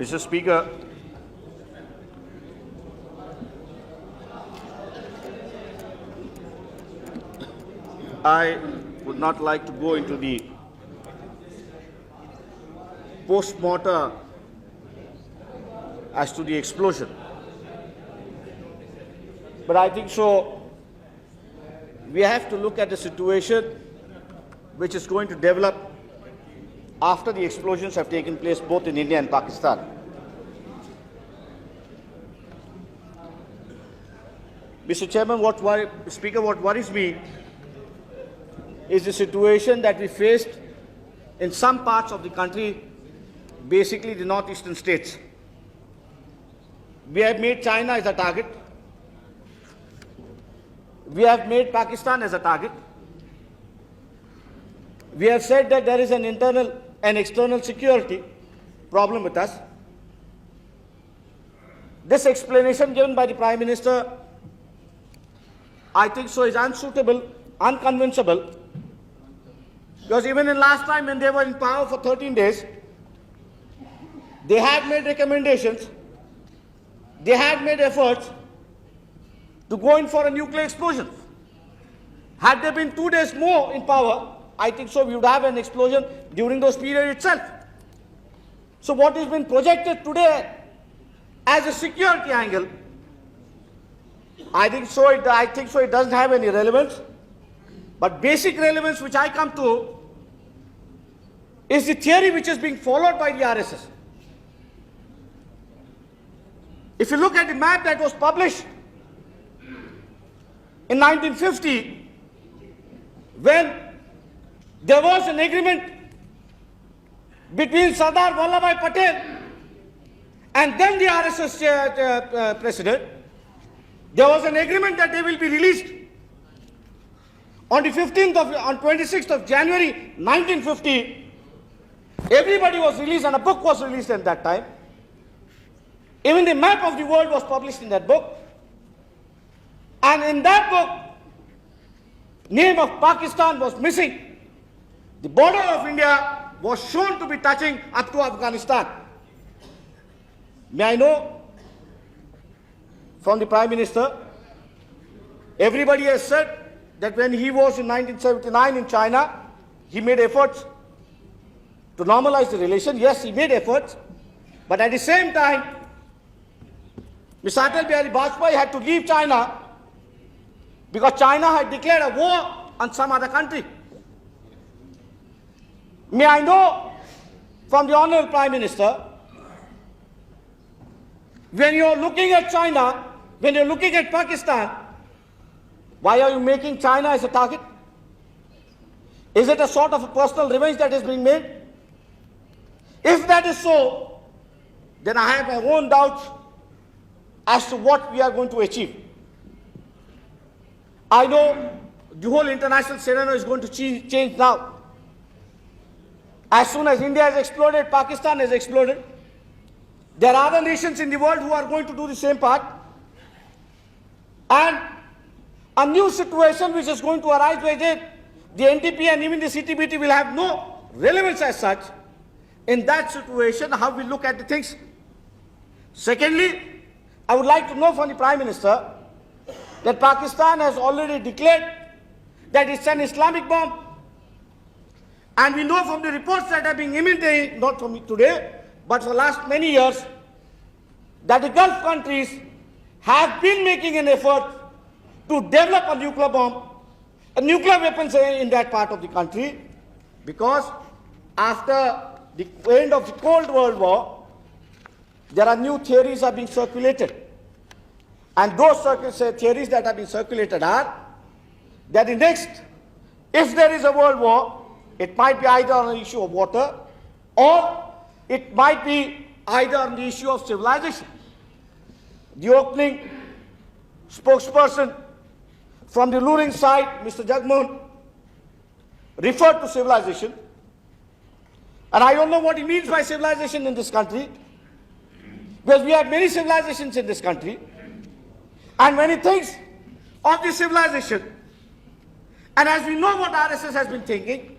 Mr. Speaker, I would not like to go into the post-mortem as to the explosion. But I think so, we have to look at the situation which is going to develop after the explosions have taken place both in India and Pakistan. Mr. Chairman, what worries me is the situation that we faced in some parts of the country, basically the northeastern states. We have made China as a target. We have made Pakistan as a target. We have said that there is an internal and external security problem with us. This explanation given by the Prime Minister, I think so, is unsuitable, unconvincible, because even in last time when they were in power for 13 days, they had made recommendations, they had made efforts to go in for a nuclear explosion. Had they been 2 days more in power, I think so we would have an explosion during those periods itself. So what has been projected today as a security angle, I think so it doesn't have any relevance. But basic relevance which I come to is the theory which is being followed by the RSS. If you look at the map that was published in 1950, when there was an agreement between Sardar Vallabhbhai Patel and then the RSS president, there was an agreement that they will be released on the 26th of January 1950. Everybody was released and a book was released at that time. Even the map of the world was published in that book. And in that book, name of Pakistan was missing. The border of India was shown to be touching up to Afghanistan. May I know from the Prime Minister, everybody has said that when he was in 1979 in China, he made efforts to normalize the relation. Yes, he made efforts, but at the same time, Mr. Atal Bihari Vajpayee had to leave China because China had declared a war on some other country. May I know from the Honorable Prime Minister, when you are looking at China, when you are looking at Pakistan, why are you making China as a target? Is it a sort of a personal revenge that is being made? If that is so, then I have my own doubts as to what we are going to achieve. I know the whole international scenario is going to change now. As soon as India has exploded, Pakistan has exploded. There are other nations in the world who are going to do the same part. And a new situation which is going to arise by it, the NTP and even the CTBT will have no relevance as such. In that situation, how we look at the things. Secondly, I would like to know from the Prime Minister that Pakistan has already declared that it's an Islamic bomb. And we know from the reports that are being emanated, not from today, but for the last many years, that the Gulf countries have been making an effort to develop a nuclear bomb, a nuclear weapons in that part of the country, because after the end of the Cold World War, there are new theories are being circulated. And those theories that have been circulated are that the next, if there is a world war, it might be either on the issue of water or it might be either on the issue of civilization. The opening spokesperson from the ruling side, Mr. Jagmohan, referred to civilization. And I don't know what he means by civilization in this country, because we have many civilizations in this country. And when he thinks of the civilization, and as we know what RSS has been thinking,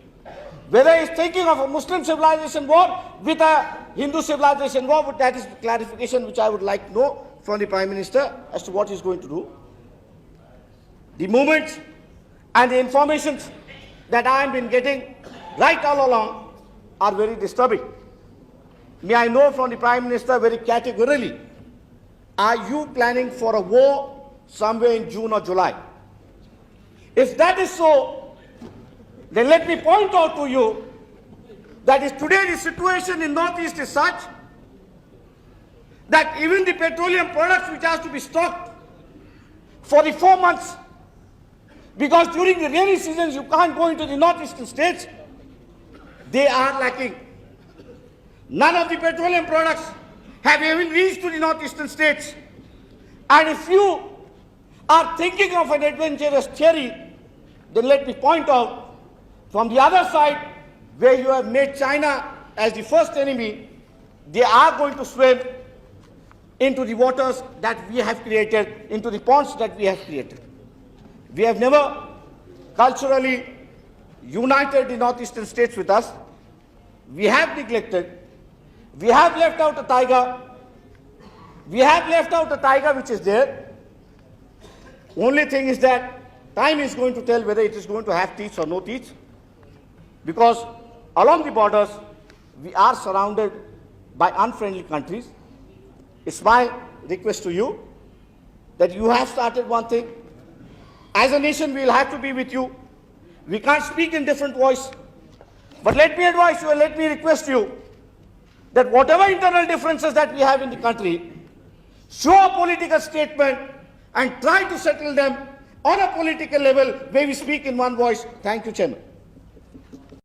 Whether he's thinking of a Muslim civilization war with a Hindu civilization war, but that is clarification which I would like to know from the Prime Minister as to what he's going to do. The movements and the information that I have been getting right all along are very disturbing. May I know from the Prime Minister very categorically, are you planning for a war somewhere in June or July? If that is so, then let me point out to you that is today the situation in Northeast is such that even the petroleum products which has to be stocked for the 4 months, because during the rainy seasons you can't go into the northeastern states, they are lacking. None of the petroleum products have even reached to the northeastern states. And if you are thinking of an adventurous theory, then let me point out from the other side, where you have made China as the first enemy, they are going to swim into the waters that we have created, into the ponds that we have created. We have never culturally united the northeastern states with us. We have neglected. We have left out a tiger. We have left out a tiger which is there. Only thing is that time is going to tell whether it is going to have teeth or no teeth. Because along the borders, we are surrounded by unfriendly countries. It's my request to you that you have started one thing. As a nation, we will have to be with you. We can't speak in different voice. But let me advise you and let me request you that whatever internal differences that we have in the country, show a political statement and try to settle them on a political level where we speak in one voice. Thank you, Chairman.